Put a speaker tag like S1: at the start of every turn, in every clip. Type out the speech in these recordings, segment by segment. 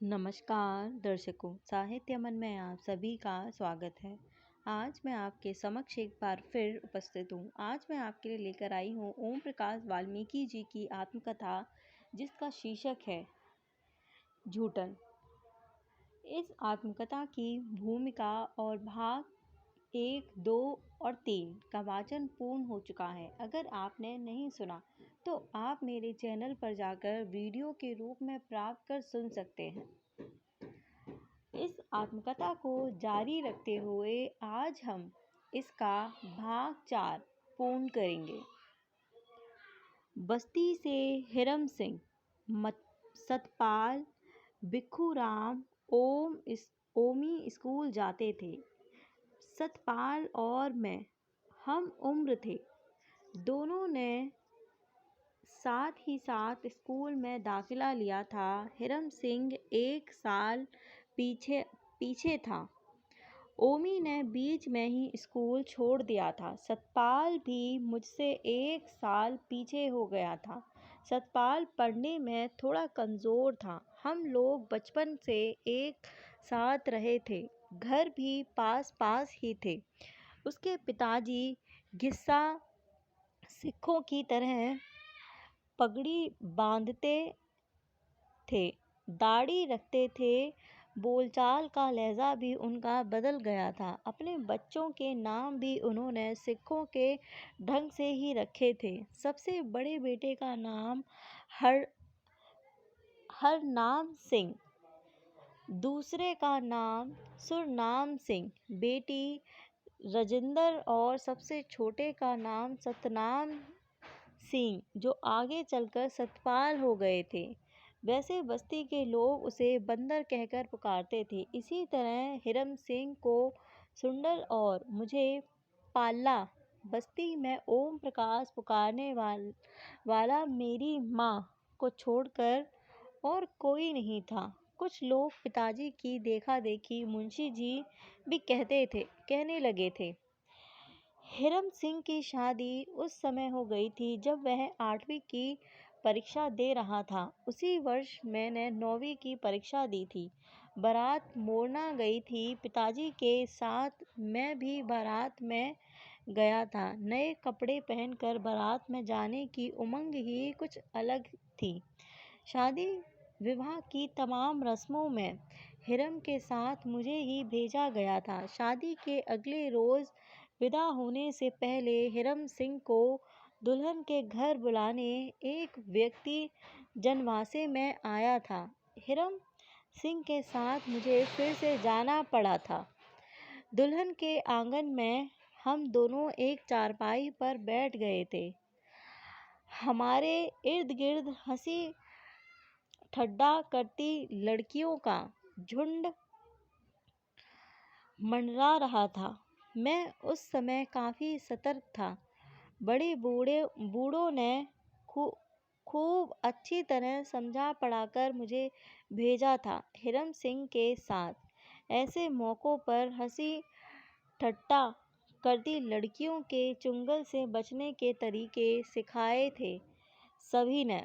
S1: नमस्कार दर्शकों, साहित्य मन में आप सभी का स्वागत है। आज मैं आपके समक्ष एक बार फिर उपस्थित हूँ। आज मैं आपके लिए लेकर आई हूँ ओम प्रकाश वाल्मीकि जी की आत्मकथा, जिसका शीर्षक है झूठन। इस आत्मकथा की भूमिका और भाग 1, 2 और 3 का वाचन पूर्ण हो चुका है। अगर आपने नहीं सुना तो आप मेरे चैनल पर जाकर वीडियो के रूप में प्राप्त कर सुन सकते हैं। इस आत्मकथा को जारी रखते हुए आज हम इसका भाग 4 पूर्ण करेंगे। बस्ती से हिरम सिंह, सतपाल, भिक्खू राम, ओमी स्कूल जाते थे। सतपाल और मैं हम उम्र थे। दोनों ने साथ ही साथ स्कूल में दाखिला लिया था। हिरम सिंह 1 साल पीछे था। ओमी ने बीच में ही स्कूल छोड़ दिया था। सतपाल भी मुझसे 1 साल पीछे हो गया था। सतपाल पढ़ने में थोड़ा कमज़ोर था। हम लोग बचपन से एक साथ रहे थे। घर भी पास पास ही थे। उसके पिताजी घिस्सा सिखों की तरह पगड़ी बांधते थे, दाढ़ी रखते थे। बोलचाल का लहजा भी उनका बदल गया था। अपने बच्चों के नाम भी उन्होंने सिखों के ढंग से ही रखे थे। सबसे बड़े बेटे का नाम हरनाम सिंह, दूसरे का नाम सुरनाम सिंह, बेटी रजिंदर और सबसे छोटे का नाम सतनाम सिंह, जो आगे चलकर सतपाल हो गए थे। वैसे बस्ती के लोग उसे बंदर कहकर पुकारते थे। इसी तरह हिरम सिंह को सुंडल और मुझे पाल्ला। बस्ती में ओम प्रकाश पुकारने वाला मेरी माँ को छोड़कर और कोई नहीं था। कुछ लोग पिताजी की देखा देखी मुंशी जी भी कहने लगे थे। हिरम सिंह की शादी उस समय हो गई थी जब वह 8वीं की परीक्षा दे रहा था। उसी वर्ष मैंने 9वीं की परीक्षा दी थी। बारात मोड़ना गई थी। पिताजी के साथ मैं भी बारात में गया था। नए कपड़े पहनकर बारात में जाने की उमंग ही कुछ अलग थी। शादी विवाह की तमाम रस्मों में हिरम के साथ मुझे ही भेजा गया था। शादी के अगले रोज़ विदा होने से पहले हिरम सिंह को दुल्हन के घर बुलाने एक व्यक्ति जनवासे में आया था। हिरम सिंह के साथ मुझे फिर से जाना पड़ा था। दुल्हन के आंगन में हम दोनों एक चारपाई पर बैठ गए थे। हमारे इर्द गिर्द हंसी ठट्ठा करती लड़कियों का झुंड मंडरा रहा था। मैं उस समय काफ़ी सतर्क था। बड़े बूढ़ों ने खूब अच्छी तरह समझा पढ़ाकर मुझे भेजा था हिरम सिंह के साथ। ऐसे मौक़ों पर हंसी ठट्ठा करती लड़कियों के चुंगल से बचने के तरीके सिखाए थे सभी ने।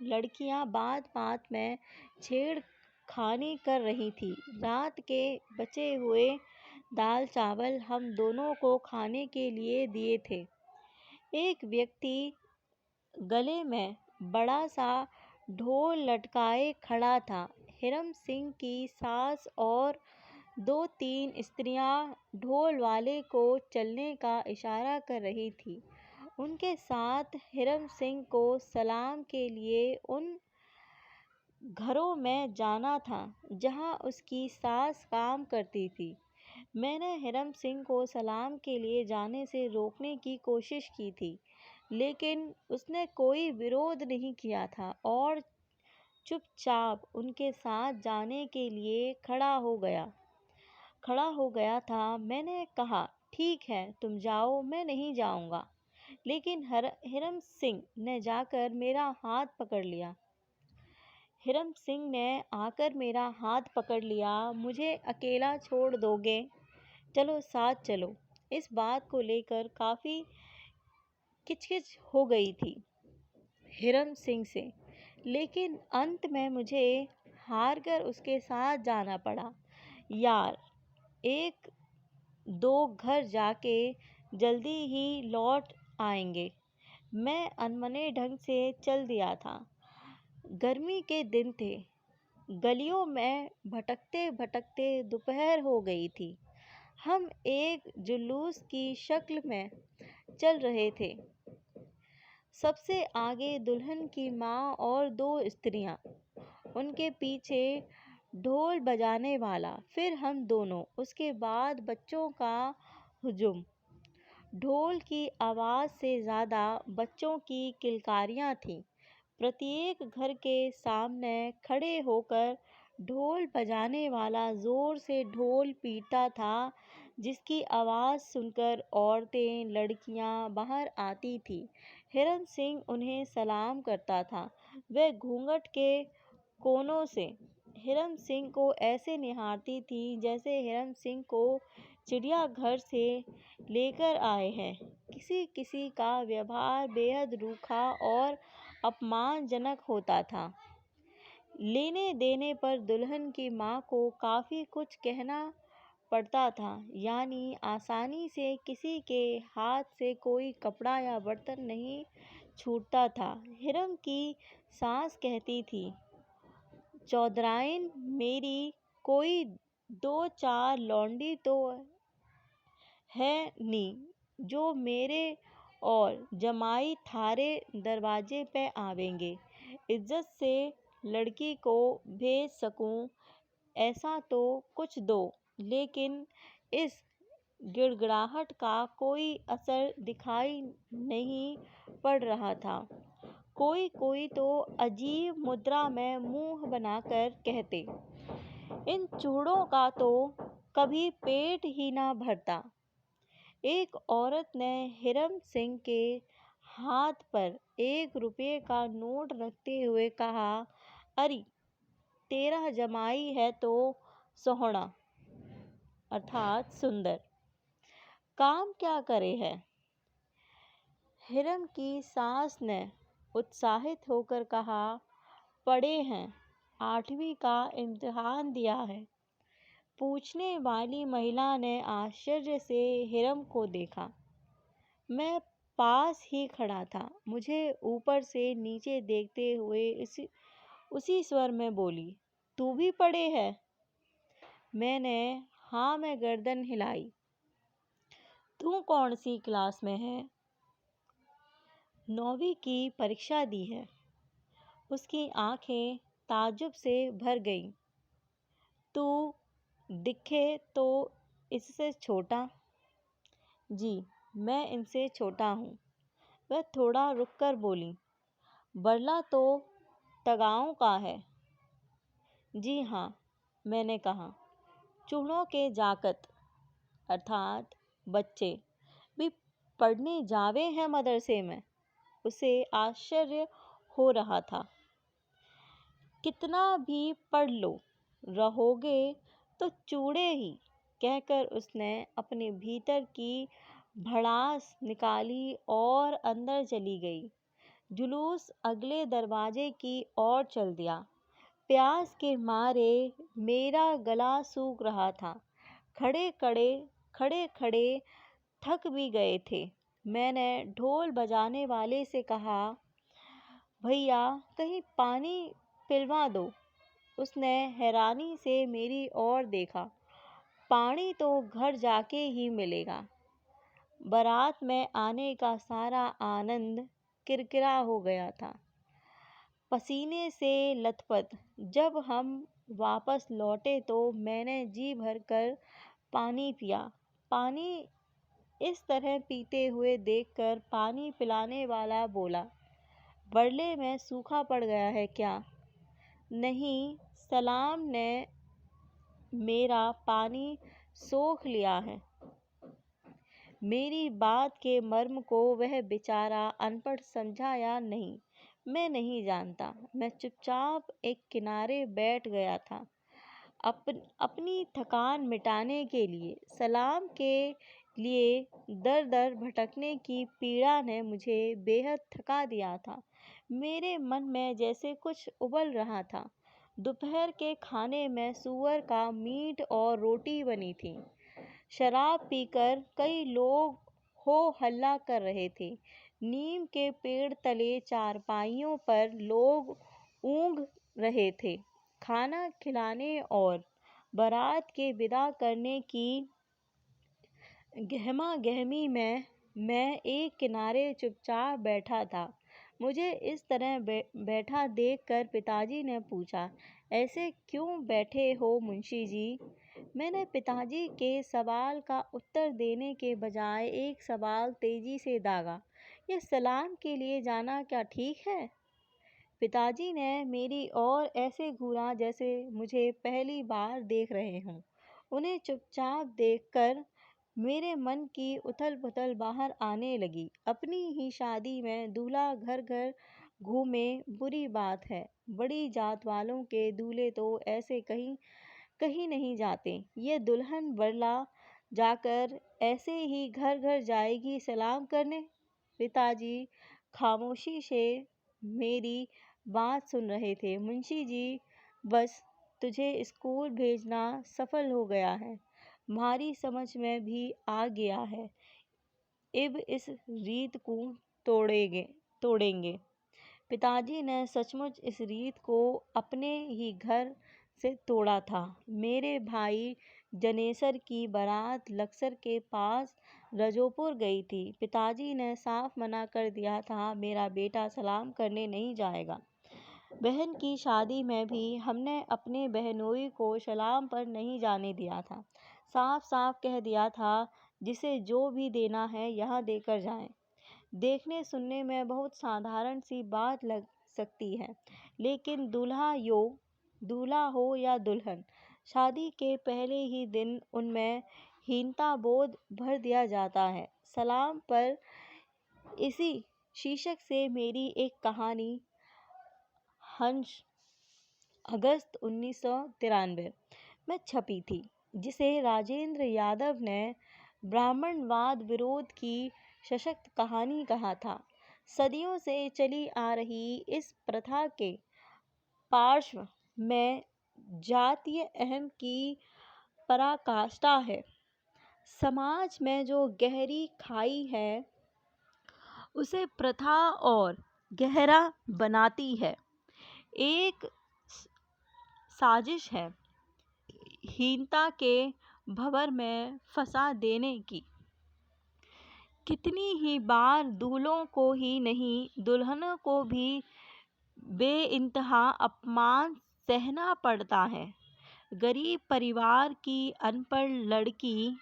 S1: लड़कियां बात बात में छेड़खानी कर रही थी। रात के बचे हुए दाल चावल हम दोनों को खाने के लिए दिए थे। एक व्यक्ति गले में बड़ा सा ढोल लटकाए खड़ा था। हिरम सिंह की सास और 2-3 स्त्रियां ढोल वाले को चलने का इशारा कर रही थी। उनके साथ हिरम सिंह को सलाम के लिए उन घरों में जाना था जहां उसकी सास काम करती थी। मैंने हिरम सिंह को सलाम के लिए जाने से रोकने की कोशिश की थी, लेकिन उसने कोई विरोध नहीं किया था और चुपचाप उनके साथ जाने के लिए खड़ा हो गया था। मैंने कहा, ठीक है, तुम जाओ, मैं नहीं जाऊंगा। लेकिन हिरम सिंह ने जाकर मेरा हाथ पकड़ लिया। हिरम सिंह ने आकर मेरा हाथ पकड़ लिया। मुझे अकेला छोड़ दोगे? चलो, साथ चलो। इस बात को लेकर काफ़ी किचकिच हो गई थी हिरम सिंह से। लेकिन अंत में मुझे हार कर उसके साथ जाना पड़ा। यार, एक दो घर जाके जल्दी ही लौट आएंगे। मैं अनमने ढंग से चल दिया था। गर्मी के दिन थे। गलियों में भटकते भटकते दोपहर हो गई थी। हम एक जुलूस की शक्ल में चल रहे थे। सबसे आगे दुल्हन की माँ और दो स्त्रियाँ, उनके पीछे ढोल बजाने वाला, फिर हम दोनों, उसके बाद बच्चों का हुजूम। ढोल की आवाज़ से ज़्यादा बच्चों की किलकारियाँ थीं। प्रत्येक घर के सामने खड़े होकर ढोल बजाने वाला ज़ोर से ढोल पीटता था, जिसकी आवाज़ सुनकर औरतें, लड़कियां बाहर आती थीं। हिरन सिंह उन्हें सलाम करता था। वह घूंघट के कोनों से हिरन सिंह को ऐसे निहारती थी जैसे हिरन सिंह को चिड़ियाघर से लेकर आए हैं। किसी किसी का व्यवहार बेहद रूखा और अपमानजनक होता था। लेने देने पर दुल्हन की माँ को काफ़ी कुछ कहना पड़ता था, यानी आसानी से किसी के हाथ से कोई कपड़ा या बर्तन नहीं छूटता था। हिरन की सास कहती थी, चौधराइन मेरी कोई दो चार लौंडी तो है नी जो मेरे और जमाई थारे दरवाजे पे आवेंगे। इज्जत से लड़की को भेज सकूं, ऐसा तो कुछ दो। लेकिन इस गिड़गिड़ाहट का कोई असर दिखाई नहीं पड़ रहा था। कोई कोई तो अजीब मुद्रा में मुंह बनाकर कहते, इन चूड़ों का तो कभी पेट ही ना भरता। एक औरत ने हिरन सिंह के हाथ पर 1 रुपये का नोट रखते हुए कहा, अरे तेरा जमाई है तो सोहना, अर्थात सुंदर, काम क्या करे है। हिरन की सास ने उत्साहित होकर कहा, पढ़े हैं, 8वीं का इम्तिहान दिया है। पूछने वाली महिला ने आश्चर्य से हिरन को देखा। मैं पास ही खड़ा था। मुझे ऊपर से नीचे देखते हुए उसी स्वर में बोली, तू भी पढ़े है? मैंने हाँ में गर्दन हिलाई। तू कौन सी क्लास में है? 9वीं की परीक्षा दी है। उसकी आंखें ताज्जुब से भर गईं। तू दिखे तो इससे छोटा? जी, मैं इनसे छोटा हूँ। वह थोड़ा रुककर बोली, बरला तो तगाओं का है। जी हाँ, मैंने कहा। चूड़ों के जाकत, अर्थात बच्चे, भी पढ़ने जावे हैं मदरसे में। उसे आश्चर्य हो रहा था। कितना भी पढ़ लो, रहोगे तो चूड़े ही, कहकर उसने अपने भीतर की भड़ास निकाली और अंदर चली गई। जुलूस अगले दरवाजे की ओर चल दिया। प्यास के मारे मेरा गला सूख रहा था। खड़े खड़े थक भी गए थे। मैंने ढोल बजाने वाले से कहा, भैया कहीं पानी पिलवा दो। उसने हैरानी से मेरी ओर देखा। पानी तो घर जाके ही मिलेगा। बारात में आने का सारा आनंद किरकिरा हो गया था। पसीने से लथपथ जब हम वापस लौटे तो मैंने जी भरकर पानी पिया। पानी इस तरह पीते हुए देखकर पानी पिलाने वाला बोला, बरले में सूखा पड़ गया है क्या? नहीं, सलाम ने मेरा पानी सोख लिया है। मेरी बात के मर्म को वह बेचारा अनपढ़ समझा या नहीं, मैं नहीं जानता। मैं चुपचाप एक किनारे बैठ गया था। अपनी थकान मिटाने के लिए। सलाम के लिए दर दर भटकने की पीड़ा ने मुझे बेहद थका दिया था। मेरे मन में जैसे कुछ उबल रहा था। दोपहर के खाने में सूअर का मीट और रोटी बनी थी। शराब पीकर कई लोग हो हल्ला कर रहे थे। नीम के पेड़ तले चारपाइयों पर लोग ऊँघ रहे थे। खाना खिलाने और बारात के विदा करने की गहमा गहमी में मैं एक किनारे चुपचाप बैठा था। मुझे इस तरह बैठा देखकर पिताजी ने पूछा, ऐसे क्यों बैठे हो मुंशी जी? मैंने पिताजी के सवाल का उत्तर देने के बजाय एक सवाल तेजी से दागा, ये सलाम के लिए जाना क्या ठीक है? पिताजी ने मेरी ओर ऐसे घूरा जैसे मुझे पहली बार देख रहे हों। उन्हें चुपचाप देखकर मेरे मन की उथल-पुथल बाहर आने लगी। अपनी ही शादी में दूल्हा घर-घर घूमे बुरी बात है। बड़ी जात वालों के दूल्हे तो ऐसे कहीं कहीं नहीं जाते। ये दुल्हन बरला जाकर ऐसे ही घर-घर जाएगी सलाम करने? पिताजी खामोशी से मेरी बात सुन रहे थे। मुंशी जी, बस तुझे स्कूल भेजना सफल हो गया है। हमारी समझ में भी आ गया है। अब इस रीत को तोड़ेंगे। पिताजी ने सचमुच इस रीत को अपने ही घर से तोड़ा था। मेरे भाई जनेसर की बारात लक्सर के पास रजोपुर गई थी। पिताजी ने साफ मना कर दिया था, मेरा बेटा सलाम करने नहीं जाएगा। बहन की शादी में भी हमने अपने बहनोई को सलाम पर नहीं जाने दिया था। साफ साफ कह दिया था, जिसे जो भी देना है यहाँ देकर जाएं। देखने सुनने में बहुत साधारण सी बात लग सकती है, लेकिन दूल्हा हो या दुल्हन, शादी के पहले ही दिन उनमें हीनता बोध भर दिया जाता है। सलाम पर इसी शीर्षक से मेरी एक कहानी हंस अगस्त 1993 में छपी थी, जिसे राजेंद्र यादव ने ब्राह्मणवाद विरोध की सशक्त कहानी कहा था। सदियों से चली आ रही इस प्रथा के पार्श्व में जातीय अहम की पराकाष्ठा है। समाज में जो गहरी खाई है उसे प्रथा और गहरा बनाती है। एक साजिश है हीनता के भंवर में फंसा देने की। कितनी ही बार दूल्हों को ही नहीं दुल्हनों को भी बेइंतहा अपमान सहना पड़ता है। गरीब परिवार की अनपढ़ लड़की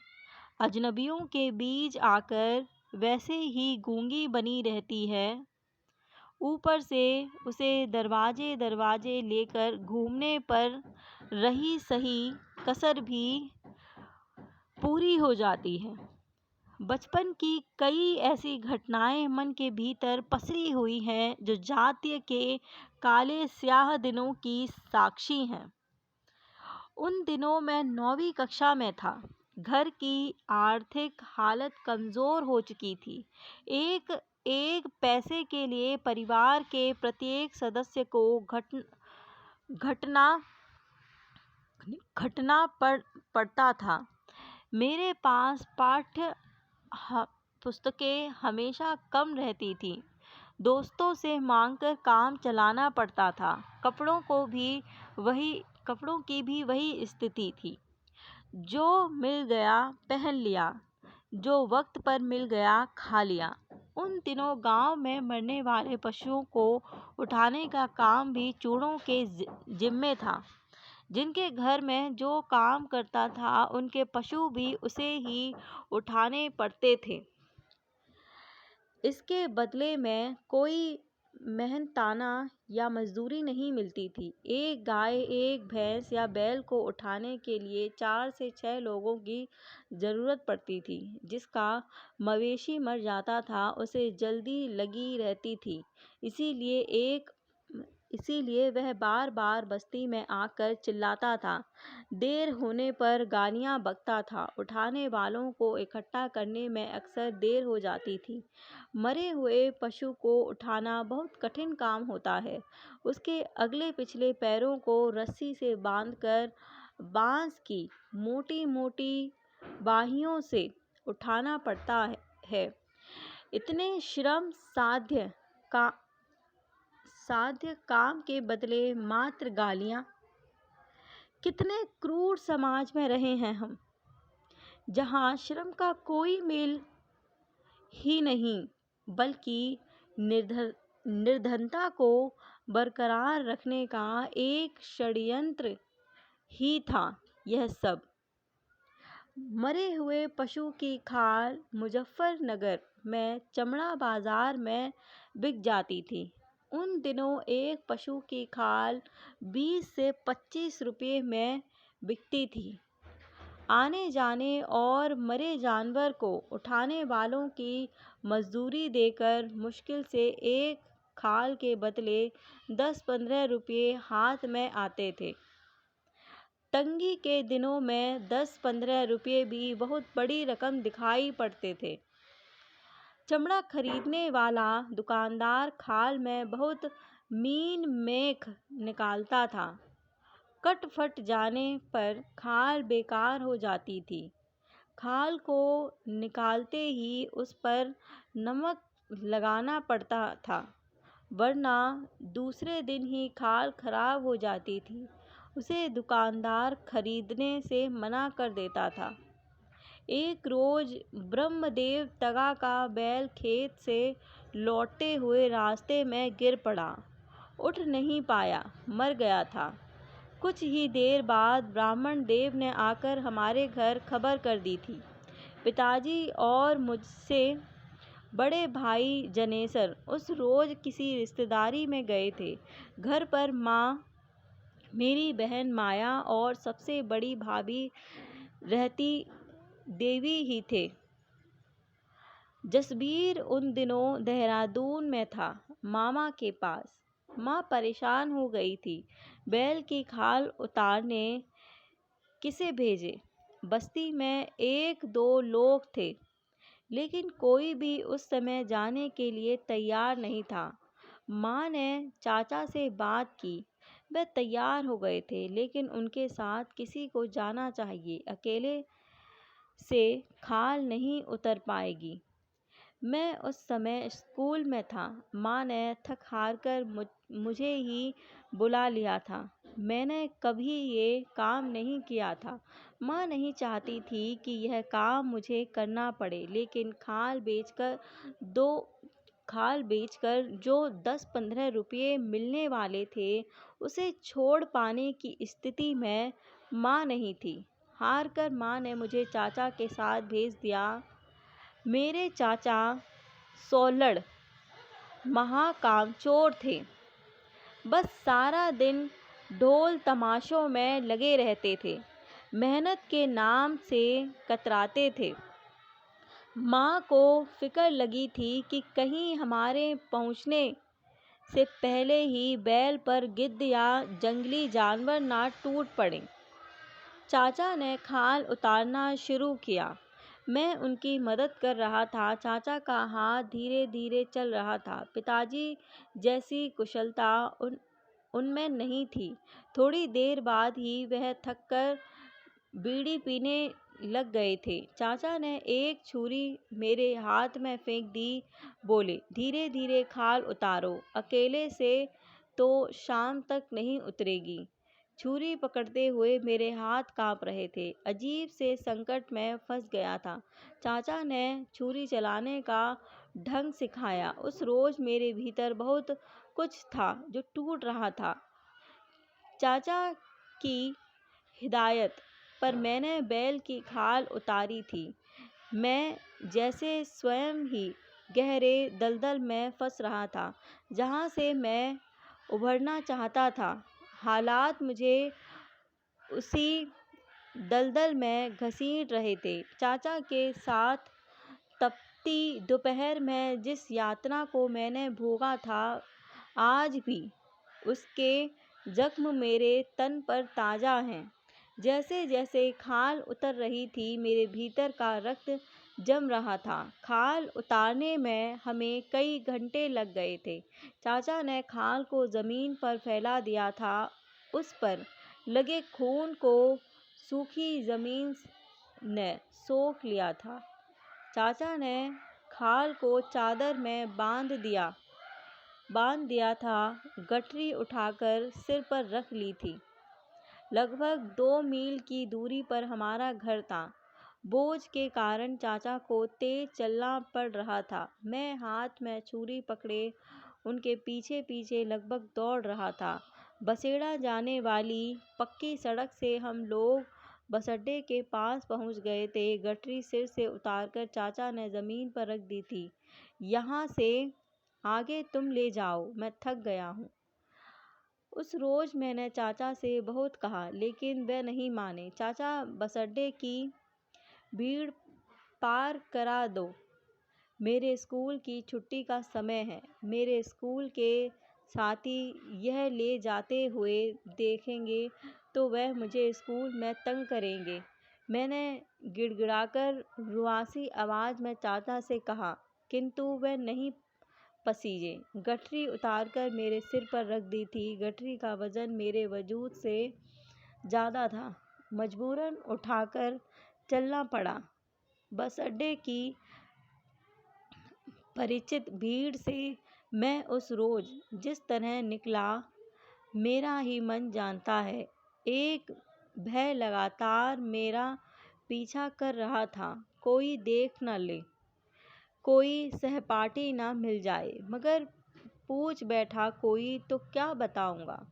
S1: अजनबियों के बीच आकर वैसे ही गूंगी बनी रहती है। ऊपर से उसे दरवाजे दरवाजे लेकर घूमने पर रही सही कसर भी पूरी हो जाती है। बचपन की कई ऐसी घटनाएं मन के भीतर पसरी हुई हैं जो जातीय के काले स्याह दिनों की साक्षी हैं। उन दिनों मैं 9वीं कक्षा में था। घर की आर्थिक हालत कमज़ोर हो चुकी थी। एक एक पैसे के लिए परिवार के प्रत्येक सदस्य को घटना पड़ता था। मेरे पास पाठ्य पुस्तकें हमेशा कम रहती थी। दोस्तों से मांगकर काम चलाना पड़ता था। कपड़ों की भी वही स्थिति थी। जो मिल गया पहन लिया, जो वक्त पर मिल गया खा लिया। उन दिनों गांव में मरने वाले पशुओं को उठाने का काम भी चूड़ों के जिम्मे था। जिनके घर में जो काम करता था उनके पशु भी उसे ही उठाने पड़ते थे। इसके बदले में कोई मेहनताना या मजदूरी नहीं मिलती थी। एक गाय, एक भैंस या बैल को उठाने के लिए 4 से 6 लोगों की ज़रूरत पड़ती थी। जिसका मवेशी मर जाता था उसे जल्दी लगी रहती थी। इसीलिए वह बार बार बस्ती में आकर चिल्लाता था। देर होने पर गालियां बकता था। उठाने वालों को इकट्ठा करने में अक्सर देर हो जाती थी। मरे हुए पशु को उठाना बहुत कठिन काम होता है। उसके अगले पिछले पैरों को रस्सी से बांधकर बांस की मोटी मोटी बाहियों से उठाना पड़ता है। इतने श्रम साध्य काम के बदले मात्र गालियां। कितने क्रूर समाज में रहे हैं हम, जहां श्रम का कोई मेल ही नहीं, बल्कि निर्धनता को बरकरार रखने का एक षड्यंत्र ही था यह सब। मरे हुए पशु की खाल मुजफ्फरनगर में चमड़ा बाजार में बिक जाती थी। उन दिनों एक पशु की खाल 20 से 25 रुपये में बिकती थी। आने जाने और मरे जानवर को उठाने वालों की मजदूरी देकर मुश्किल से एक खाल के बदले 10-15 रुपये हाथ में आते थे। तंगी के दिनों में 10-15 रुपये भी बहुत बड़ी रकम दिखाई पड़ते थे। चमड़ा खरीदने वाला दुकानदार खाल में बहुत मीन मेख निकालता था। कट फट जाने पर खाल बेकार हो जाती थी। खाल को निकालते ही उस पर नमक लगाना पड़ता था, वरना दूसरे दिन ही खाल खराब हो जाती थी। उसे दुकानदार खरीदने से मना कर देता था। एक रोज ब्रह्मदेव तगा का बैल खेत से लौटते हुए रास्ते में गिर पड़ा। उठ नहीं पाया, मर गया था। कुछ ही देर बाद ब्राह्मण देव ने आकर हमारे घर खबर कर दी थी। पिताजी और मुझसे बड़े भाई जनेसर उस रोज किसी रिश्तेदारी में गए थे। घर पर माँ, मेरी बहन माया और सबसे बड़ी भाभी रहती देवी ही थे। जसबीर उन दिनों देहरादून में था, मामा के पास। माँ परेशान हो गई थी। बैल की खाल उतारने किसे भेजे? बस्ती में 1-2 लोग थे, लेकिन कोई भी उस समय जाने के लिए तैयार नहीं था। माँ ने चाचा से बात की। वे तैयार हो गए थे, लेकिन उनके साथ किसी को जाना चाहिए। अकेले से खाल नहीं उतर पाएगी। मैं उस समय स्कूल में था। माँ ने थक हार कर मुझे ही बुला लिया था। मैंने कभी ये काम नहीं किया था। माँ नहीं चाहती थी कि यह काम मुझे करना पड़े, लेकिन खाल बेचकर जो 10-15 रुपये मिलने वाले थे, उसे छोड़ पाने की स्थिति में माँ नहीं थी। हार कर माँ ने मुझे चाचा के साथ भेज दिया। मेरे चाचा सोलड़ महाकामचोर थे। बस सारा दिन ढोल तमाशों में लगे रहते थे। मेहनत के नाम से कतराते थे। माँ को फिक्र लगी थी कि कहीं हमारे पहुँचने से पहले ही बैल पर गिद्ध या जंगली जानवर ना टूट पड़े। चाचा ने खाल उतारना शुरू किया। मैं उनकी मदद कर रहा था। चाचा का हाथ धीरे धीरे चल रहा था। पिताजी जैसी कुशलता उनमें नहीं थी। थोड़ी देर बाद ही वह थककर बीड़ी पीने लग गए थे। चाचा ने एक छुरी मेरे हाथ में फेंक दी। बोले, धीरे धीरे खाल उतारो, अकेले से तो शाम तक नहीं उतरेगी। छुरी पकड़ते हुए मेरे हाथ कांप रहे थे। अजीब से संकट में फंस गया था। चाचा ने छुरी चलाने का ढंग सिखाया। उस रोज मेरे भीतर बहुत कुछ था जो टूट रहा था। चाचा की हिदायत पर मैंने बैल की खाल उतारी थी। मैं जैसे स्वयं ही गहरे दलदल में फंस रहा था, जहाँ से मैं उभरना चाहता था। हालात मुझे उसी दलदल में घसीट रहे थे। चाचा के साथ तपती दोपहर में जिस यातना को मैंने भोगा था, आज भी उसके जख्म मेरे तन पर ताज़ा हैं। जैसे जैसे खाल उतर रही थी, मेरे भीतर का रक्त जम रहा था। खाल उतारने में हमें कई घंटे लग गए थे। चाचा ने खाल को ज़मीन पर फैला दिया था। उस पर लगे खून को सूखी ज़मीन ने सोख लिया था। चाचा ने खाल को चादर में बांध दिया था। गठरी उठाकर सिर पर रख ली थी। लगभग 2 मील की दूरी पर हमारा घर था। बोझ के कारण चाचा को तेज चलना पड़ रहा था। मैं हाथ में छुरी पकड़े उनके पीछे पीछे लगभग दौड़ रहा था। बसेड़ा जाने वाली पक्की सड़क से हम लोग बस अड्डे के पास पहुंच गए थे। गठरी सिर से उतारकर चाचा ने ज़मीन पर रख दी थी। यहाँ से आगे तुम ले जाओ, मैं थक गया हूँ। उस रोज मैंने चाचा से बहुत कहा, लेकिन वे नहीं माने। चाचा, बस अड्डे की भीड़ पार करा दो। मेरे स्कूल की छुट्टी का समय है। मेरे स्कूल के साथी यह ले जाते हुए देखेंगे तो वह मुझे स्कूल में तंग करेंगे। मैंने गिड़गिड़ाकर रुआसी आवाज़ में चाचा से कहा, किंतु वह नहीं पसीजे। गठरी उतारकर मेरे सिर पर रख दी थी। गठरी का वजन मेरे वजूद से ज़्यादा था। मजबूरन उठाकर चलना पड़ा। बस अड्डे की परिचित भीड़ से मैं उस रोज जिस तरह निकला, मेरा ही मन जानता है। एक भय लगातार मेरा पीछा कर रहा था, कोई देख न ले, कोई सहपाठी ना मिल जाए। मगर पूछ बैठा कोई तो क्या बताऊंगा।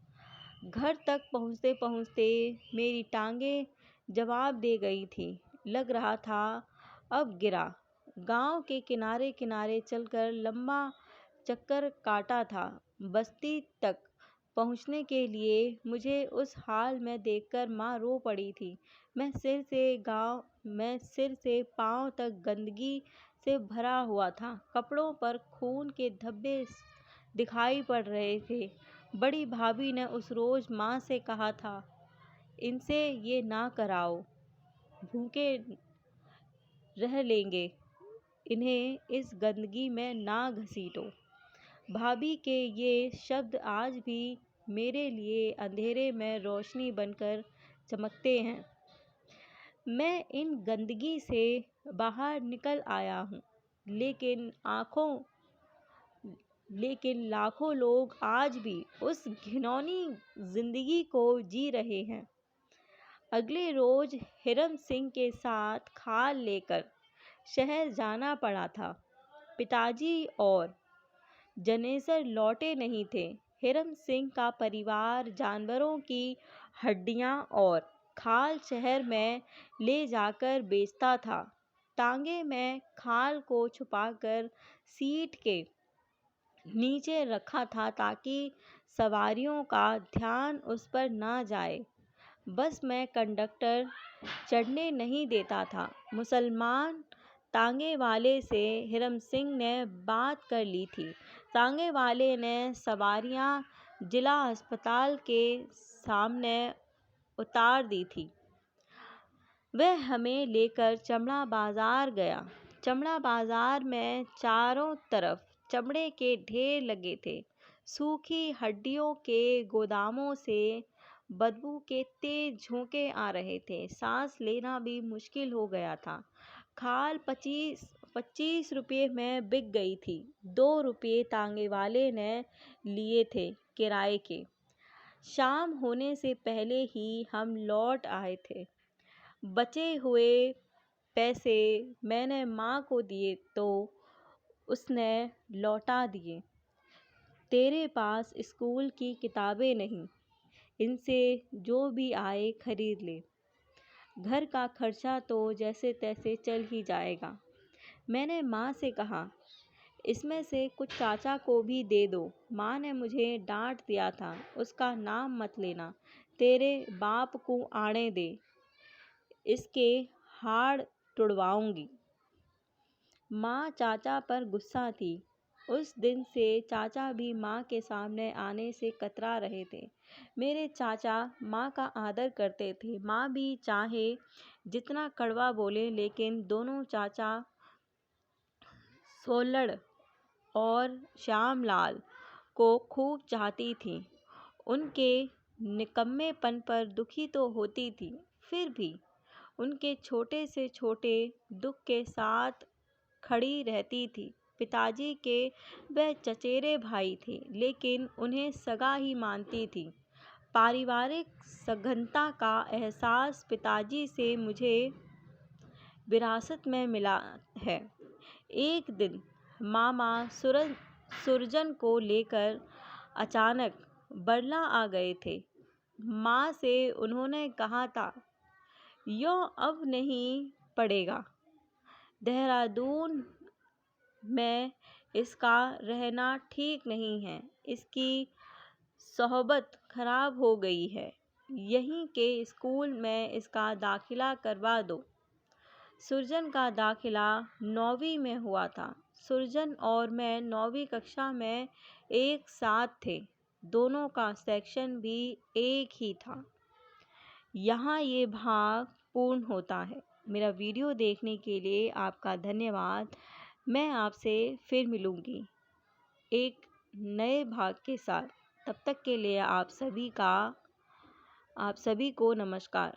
S1: घर तक पहुँचते पहुँचते मेरी टांगें जवाब दे गई थी। लग रहा था अब गिरा। गांव के किनारे किनारे चलकर लंबा चक्कर काटा था। बस्ती तक पहुँचने के लिए मुझे उस हाल में देखकर माँ रो पड़ी थी। मैं सिर से पाँव तक गंदगी से भरा हुआ था। कपड़ों पर खून के धब्बे दिखाई पड़ रहे थे। बड़ी भाभी ने उस रोज माँ से कहा था, इनसे ये ना कराओ, भूखे रह लेंगे, इन्हें इस गंदगी में ना घसीटो। भाभी के ये शब्द आज भी मेरे लिए अंधेरे में रोशनी बनकर चमकते हैं। मैं इन गंदगी से बाहर निकल आया हूँ, लेकिन लाखों लोग आज भी उस घिनौनी जिंदगी को जी रहे हैं। अगले रोज हिरम सिंह के साथ खाल लेकर शहर जाना पड़ा था। पिताजी और जनेसर लौटे नहीं थे। हिरम सिंह का परिवार जानवरों की हड्डियां और खाल शहर में ले जाकर बेचता था। टांगे में खाल को छुपाकर सीट के नीचे रखा था ताकि सवारियों का ध्यान उस पर ना जाए। बस में कंडक्टर चढ़ने नहीं देता था। मुसलमान तांगे वाले से हिरम सिंह ने बात कर ली थी। तांगे वाले ने सवारियां जिला अस्पताल के सामने उतार दी थी। वह हमें लेकर चमड़ा बाजार गया। चमड़ा बाजार में चारों तरफ चमड़े के ढेर लगे थे। सूखी हड्डियों के गोदामों से बदबू के तेज झोंके आ रहे थे। सांस लेना भी मुश्किल हो गया था। खाल 25 रुपये में बिक गई थी। 2 रुपये तांगे वाले ने लिए थे किराए के। शाम होने से पहले ही हम लौट आए थे। बचे हुए पैसे मैंने माँ को दिए तो उसने लौटा दिए। तेरे पास स्कूल की किताबें नहीं, इनसे जो भी आए खरीद ले। घर का खर्चा तो जैसे तैसे चल ही जाएगा। मैंने माँ से कहा, इसमें से कुछ चाचा को भी दे दो। माँ ने मुझे डांट दिया था, उसका नाम मत लेना, तेरे बाप को आने दे, इसके हाड़ तुड़वाऊंगी। माँ चाचा पर गुस्सा थी। उस दिन से चाचा भी माँ के सामने आने से कतरा रहे थे। मेरे चाचा माँ का आदर करते थे। माँ भी चाहे जितना कड़वा बोले, लेकिन दोनों चाचा सोलड़ और श्यामलाल को खूब चाहती थी। उनके निकम्मेपन पर दुखी तो होती थी, फिर भी उनके छोटे से छोटे दुख के साथ खड़ी रहती थी। पिताजी के वह चचेरे भाई थे, लेकिन उन्हें सगा ही मानती थी। पारिवारिक सघनता का एहसास पिताजी से मुझे विरासत में मिला है। एक दिन मामा सुरजन को लेकर अचानक बरला आ गए थे। माँ से उन्होंने कहा था, यो अब नहीं पड़ेगा। देहरादून में इसका रहना ठीक नहीं है। इसकी सोहबत खराब हो गई है। यहीं के स्कूल में इसका दाखिला करवा दो। सुरजन का दाखिला 9वीं में हुआ था। सुरजन और मैं 9वीं कक्षा में एक साथ थे। दोनों का सेक्शन भी एक ही था। यहाँ ये भाग पूर्ण होता है। मेरा वीडियो देखने के लिए आपका धन्यवाद। मैं आपसे फिर मिलूँगी एक नए भाग के साथ। तब तक के लिए आप सभी को नमस्कार।